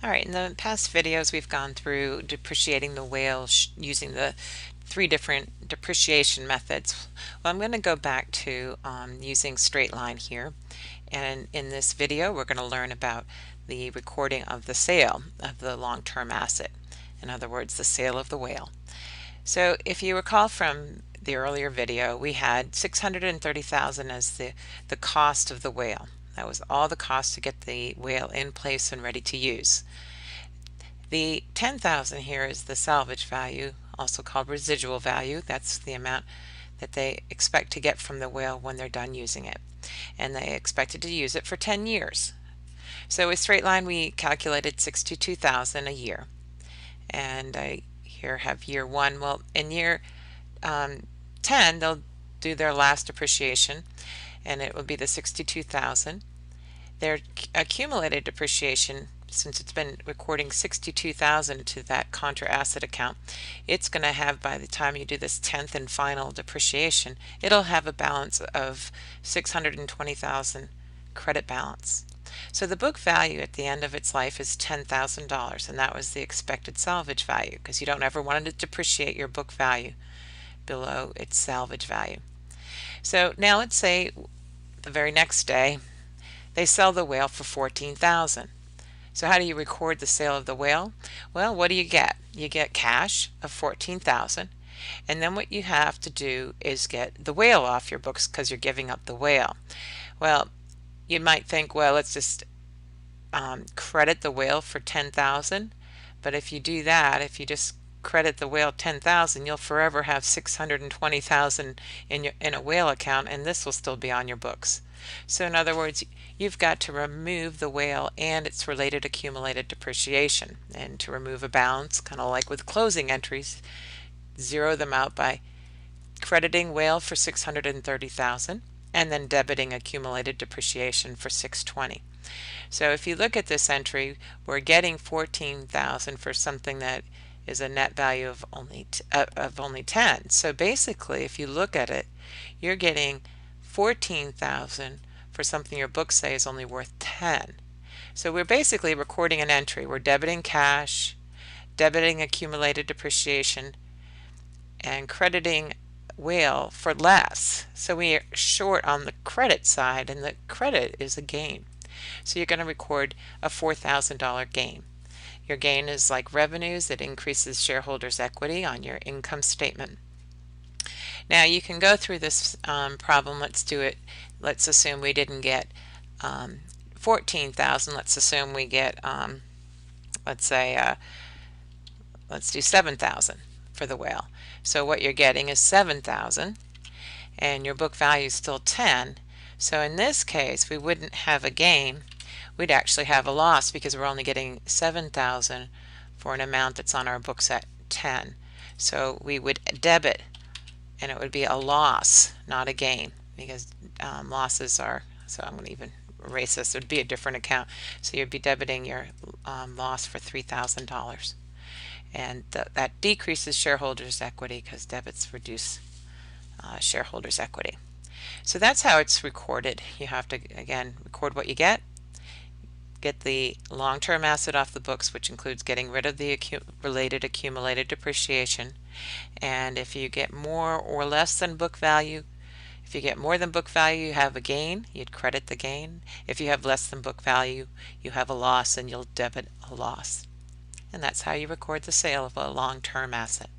Alright, in the past videos we've gone through depreciating the whale using the three different depreciation methods. Well, I'm going to go back to using straight line here, and in this video we're going to learn about the recording of the sale of the long-term asset. In other words, the sale of the whale. So if you recall from the earlier video, we had $630,000 as the cost of the whale. That was all the cost to get the whale in place and ready to use. The $10,000 here is the salvage value, also called residual value. That's the amount that they expect to get from the whale when they're done using it. And they expected to use it for 10 years. So with straight line we calculated $62,000 a year. And I here have year 1. Well, in year 10 they'll do their last depreciation, and it will be the $62,000. Their accumulated depreciation, since it's been recording $62,000 to that contra asset account, it's going to have, by the time you do this 10th and final depreciation, it'll have a balance of $620,000 credit balance. So the book value at the end of its life is $10,000, and that was the expected salvage value, because you don't ever want to depreciate your book value below its salvage value. So now let's say the very next day they sell the whale for $14,000. So how do you record the sale of the whale? Well, what do you get? You get cash of $14,000, and then what you have to do is get the whale off your books because you're giving up the whale. Well, you might think, well, let's just credit the whale for $10,000, but if you do that, if you just credit the whale $10,000, you'll forever have $620,000 in a whale account, and this will still be on your books. So in other words, you've got to remove the whale and its related accumulated depreciation. And to remove a balance, kind of like with closing entries, zero them out by crediting whale for $630,000 and then debiting accumulated depreciation for $620,000. So if you look at this entry, we're getting $14,000 for something that is a net value of only 10. So basically, if you look at it, you're getting $14,000 for something your books say is only worth 10. So we're basically recording an entry. We're debiting cash, debiting accumulated depreciation, and crediting whale for less. So we are short on the credit side, and the credit is a gain. So you're going to record a $4,000 gain. Your gain is like revenues. It increases shareholders' equity on your income statement. Now you can go through this problem. Let's do it. Let's assume we didn't get 14,000. Let's assume we get, let's do 7,000 for the whale. So what you're getting is 7,000, and your book value is still 10. So in this case, we wouldn't have a gain. We'd actually have a loss because we're only getting 7,000 for an amount that's on our books at 10. So we would debit, and it would be a loss, not a gain, because losses are, so I'm going to even erase this, it would be a different account. So you'd be debiting your loss for $3,000. And that decreases shareholders' equity because debits reduce shareholders' equity. So that's how it's recorded. You have to, again, record what you get the long-term asset off the books, which includes getting rid of the related accumulated depreciation. And if you get more or less than book value, if you get more than book value, you have a gain, you'd credit the gain. If you have less than book value, you have a loss, and you'll debit a loss. And that's how you record the sale of a long-term asset.